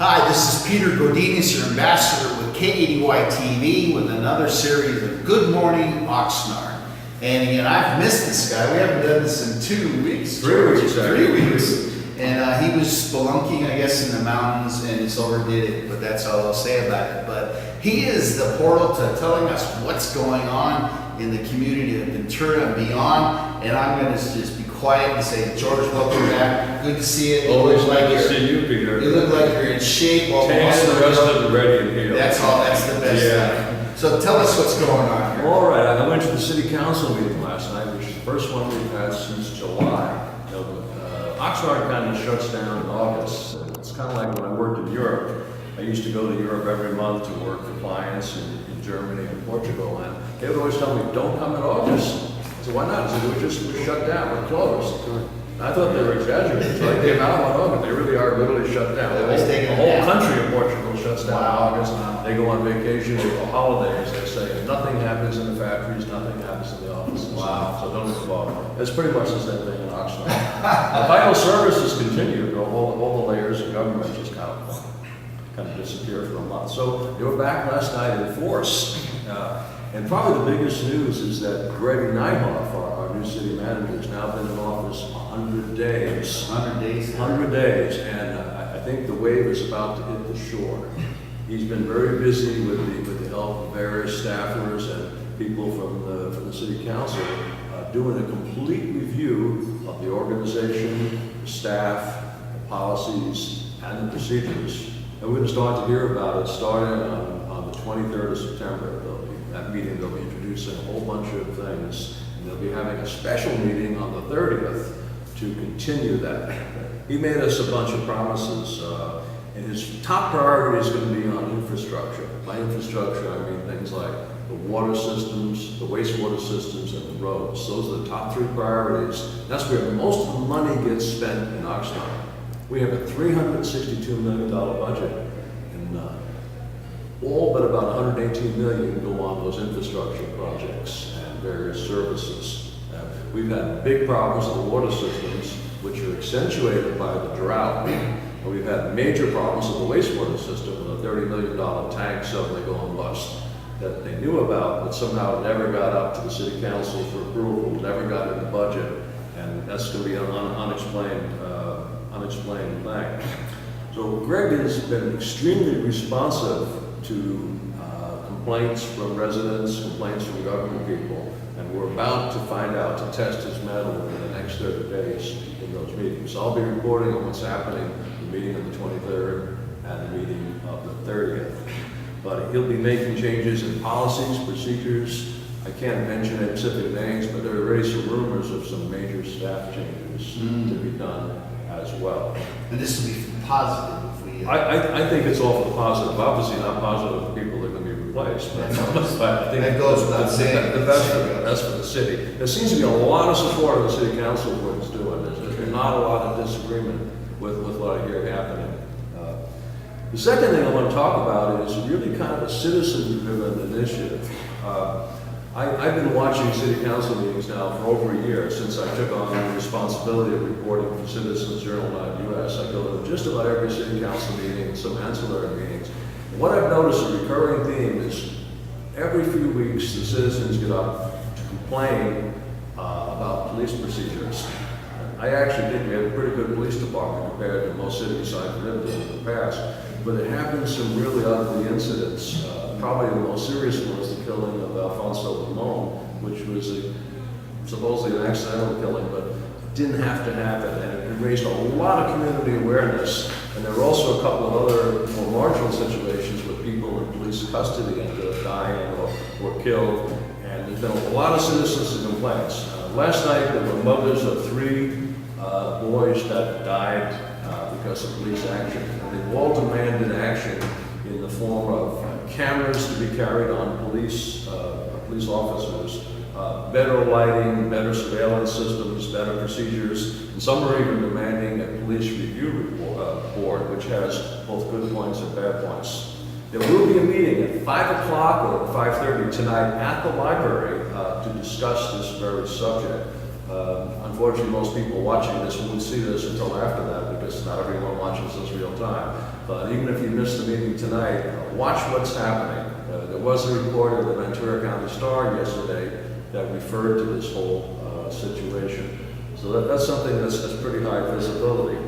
Hi, this is Peter Godinez, your ambassador with KADY TV with another series of Good Morning Oxnard. And again, I've missed this guy. We haven't done this in 2 weeks. 3 weeks, actually. 3 weeks. And he was spelunking, I guess, in the mountains and it's overdid it, but that's all I'll say about it. But he is the portal to telling us what's going on in the community of Ventura and beyond. And I'm going to just be quiet and say, George, welcome back. Good to see you. Always glad to see you, Peter. You look like you're in shape. And the rest of the ready and healed. That's all. That's the best thing. So tell us what's going on here. All right. I went to the city council meeting last night, which is the first one we've had since July. Oxnard kind of shuts down in August. It's kind of like when I worked in Europe. I used to go to Europe every month to work for clients in Germany and Portugal, and they would always tell me, "Don't come in August." I said, "Why not?" I said, "We're shut down. We're closed." And I thought they were exaggerating. So I came out on August. They really are literally shut down. The whole country of Portugal shuts down in August. They go on vacation, they go holidays. They say nothing happens in the factories, nothing happens in the offices. Wow. So don't get involved. It's pretty much the same thing in Oxnard. Vital services continue. All the layers of government just kind of disappear for a month. So they were back last night in force. And probably the biggest news is that Greg Nyhoff, our new city manager, has now been in office 100 days. 100 days. 100 days, and I think the wave is about to hit the shore. He's been very busy with the help of various staffers and people from the city council doing a complete review of the organization, the staff, the policies, and the procedures. And we're going to start to hear about it starting on the 23rd of September. That meeting, they'll be introducing a whole bunch of things, and they'll be having a special meeting on the 30th to continue that. He made us a bunch of promises, and his top priority is going to be on infrastructure. By infrastructure, I mean things like the water systems, the wastewater systems, and the roads. Those are the top 3 priorities. That's where most of the money gets spent in Oxnard. We have a $362 million budget, and all but about $118 million go on those infrastructure projects and various services. We've had big problems with the water systems, which are accentuated by the drought. And we've had major problems with the wastewater system with a $30 million tank suddenly going bust that they knew about, but somehow it never got up to the city council for approval, never got in the budget, and that's going to be an unexplained thing. So Greg has been extremely responsive to complaints from residents, complaints from government people, and we're about to find out, to test his mettle in the next 30 days in those meetings. So I'll be reporting on what's happening, the meeting of the 23rd and the meeting of the 30th. But he'll be making changes in policies, procedures. I can't mention any specific names, but there are already some rumors of some major staff changes to be done as well. And this will be positive if we... I think it's all for the positive. Obviously not positive for people that are going to be replaced. But I think that goes without saying. That's for the city. There seems to be a lot of support of the city council for what it's doing. There's not a lot of disagreement with what I hear happening. The second thing I want to talk about is really kind of a citizen-driven initiative. I've been watching city council meetings now for over a year since I took on the responsibility of reporting for Citizens Journal.us. I go to just about every city council meeting and some ancillary meetings. And what I've noticed, a recurring theme is every few weeks the citizens get up to complain about police procedures. I actually think we have a pretty good police department compared to most cities I've lived in the past, but it happens some really ugly incidents. Probably the most serious one was the killing of Alfonso Limon, which was supposedly an accidental killing, but it didn't have to happen, and it raised a lot of community awareness. And there were also a couple of other more marginal situations with people in police custody ended up dying or killed, and there's been a lot of citizens and complaints. Last night there were mothers of 3 boys that died because of police action, and they've all demanded action in the form of cameras to be carried on police officers, better lighting, better surveillance systems, better procedures, and some are even demanding a police review board, which has both good points and bad points. There will be a meeting at 5 o'clock or 5:30 tonight at the library to discuss this very subject. Unfortunately, most people watching this won't see this until after that because not everyone watches this real time. But even if you missed the meeting tonight, watch what's happening. There was a report in the Ventura County Star yesterday that referred to this whole situation. So that's something that's pretty high visibility.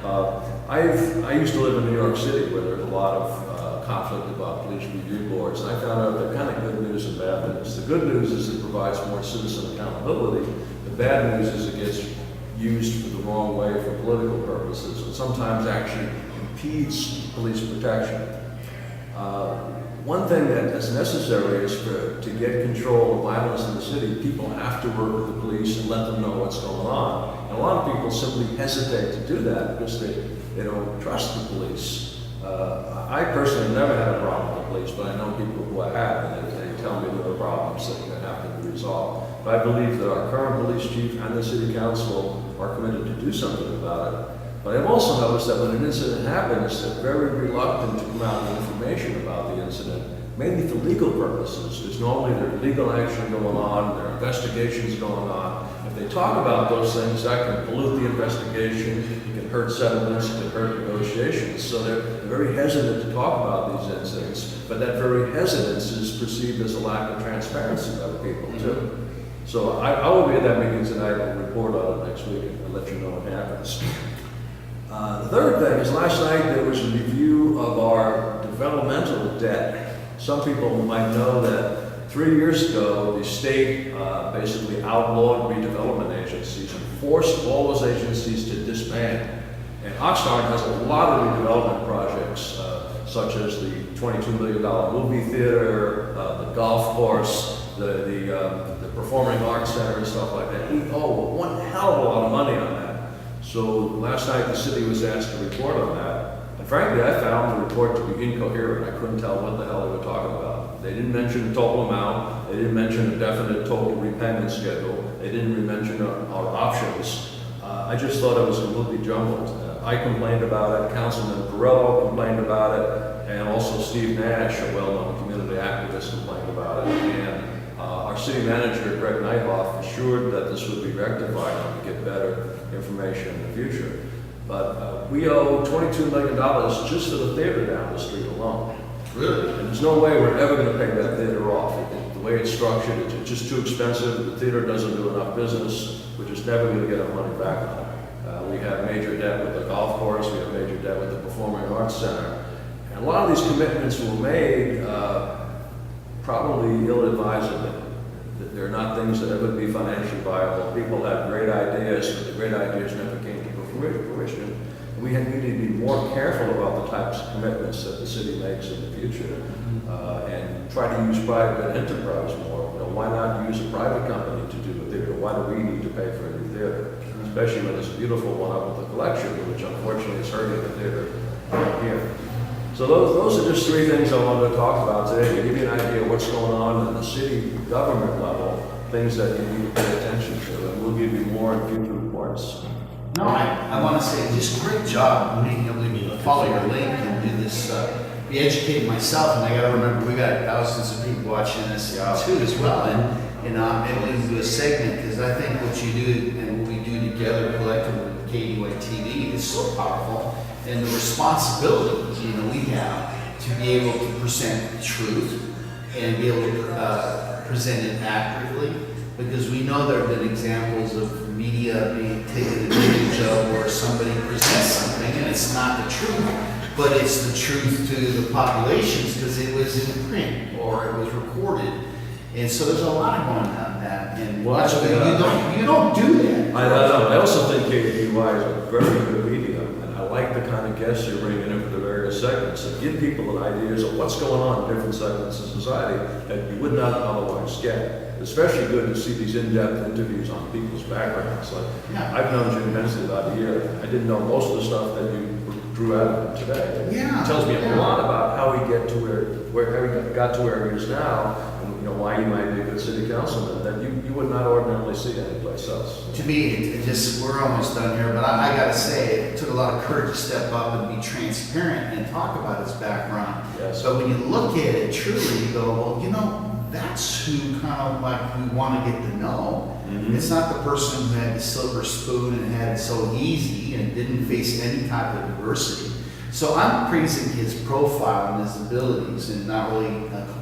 I used to live in New York City where there's a lot of conflict about police review boards, and I found out they're kind of good news and bad news. The good news is it provides more citizen accountability. The bad news is it gets used for the wrong way for political purposes, and sometimes actually impedes police protection. One thing that is necessary is to get control of violence in the city, people have to work with the police and let them know what's going on. And a lot of people simply hesitate to do that because they don't trust the police. I personally never had a problem with the police, but I know people who have, and they tell me there are problems that have to be resolved. But I believe that our current police chief and the city council are committed to do something about it. But I've also noticed that when an incident happens, they're very reluctant to come out with information about the incident, mainly for legal purposes. There's normally legal action going on, there are investigations going on. If they talk about those things, that can pollute the investigation, it can hurt settlements, it can hurt negotiations. So they're very hesitant to talk about these incidents, but that very hesitance is perceived as a lack of transparency by the people too. So I will be at that meeting tonight and report on it next week and let you know what happens. The third thing is last night there was a review of our developmental debt. Some people might know that 3 years ago the state basically outlawed redevelopment agencies and forced all those agencies to disband. And Oxnard has a lot of redevelopment projects such as the $22 million movie theater, the golf course, the performing arts center and stuff like that. We owe one hell of a lot of money on that. So last night the city was asked to report on that. And frankly, I found the report to be incoherent. I couldn't tell what the hell they were talking about. They didn't mention the total amount. They didn't mention a definite total repayment schedule. They didn't mention our options. I just thought it was completely jumbled. I complained about it, Councilman Perrello complained about it, and also Steve Nash, a well-known community activist, complained about it. And our city manager, Greg Neithoff, assured that this would be rectified and we get better information in the future. But we owe $22 million just for the theater down the street alone. Really? And there's no way we're ever going to pay that theater off. The way it's structured, it's just too expensive. The theater doesn't do enough business. We're just never going to get our money back on it. We have major debt with the golf course. We have major debt with the Performing Arts Center. And a lot of these commitments were made probably ill-advisedly. They're not things that ever be financially viable. People have great ideas, but the great ideas never came to fruition. We need to be more careful about the types of commitments that the city makes in the future, and try to use private enterprise more. You know, why not use a private company to do the theater? Why do we need to pay for a new theater? Especially when there's a beautiful one up at the collection, which unfortunately is hurting the theater here. So those are just three things I wanted to talk about today to give you an idea of what's going on at the city government level, things that you need to pay attention to, and we'll give you more in future reports. No, I want to say just great job being able to follow your link and do this, be educated myself. And I got to remember, we got thousands of people watching this too as well. And maybe we can do a segment because I think what you do and what we do together collectively with KDY TV is so powerful. And the responsibility, we have to be able to present truth and be able to present it accurately, because we know there have been examples of media being taken advantage of where somebody presents something and it's not the truth, but it's the truth to the populations because it was in print or it was recorded. And so there's a lot going on that, and you don't do that. I also think KDY is a very good medium, and I like the kind of guests you're bringing in for the various segments and give people ideas of what's going on in different segments of society that you would not otherwise get. Especially good to see these in-depth interviews on people's backgrounds. Like, I've known Jim Hensley about a year. I didn't know most of the stuff that you drew out of him today. Yeah. It tells me a lot about how he got to where he got to where he is now, and why he might be a good city councilman that you would not ordinarily see anyplace else. To me, we're almost done here, but I got to say, it took a lot of courage to step up and be transparent and talk about his background. Yes. So when you look at it truly, you go, well, that's who kind of like we want to get to know. Mhm. It's not the person who had the silver spoon and had it so easy and didn't face any type of adversity. So I'm praising his profile and his abilities and not really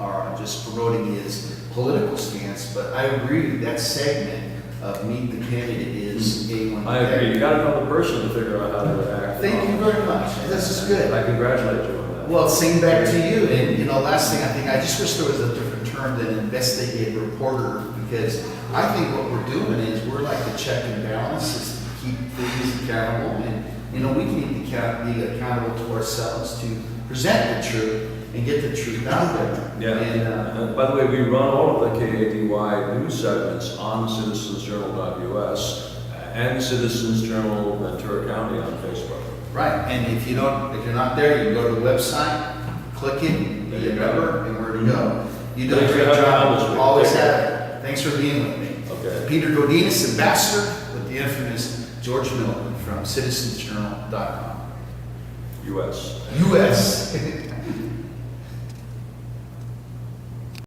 or just promoting his political stance, but I agree that segment of Meet the Candidate is A1. I agree. You got to know the person to figure out how to act. Thank you very much. This is good. I congratulate you on that. Well, same back to you. And, last thing I think, I just wish there was a different term than investigative reporter, because I think what we're doing is we're like the check and balance, is to keep things accountable. And, we need to be accountable to ourselves to present the truth and get the truth out there. Yeah. And, by the way, we run all of the KADY news segments on citizensjournal.us and Citizens Journal Ventura County on Facebook. right. And if you're not there, you can go to the website, click it, be a member, and we're to go. You do a Thanks for great having me on job. this week. Always Take have care. it. Thanks for being with me. Okay. Peter Godinez, ambassador with the infamous George Milton from citizensjournal.com. US. U.S.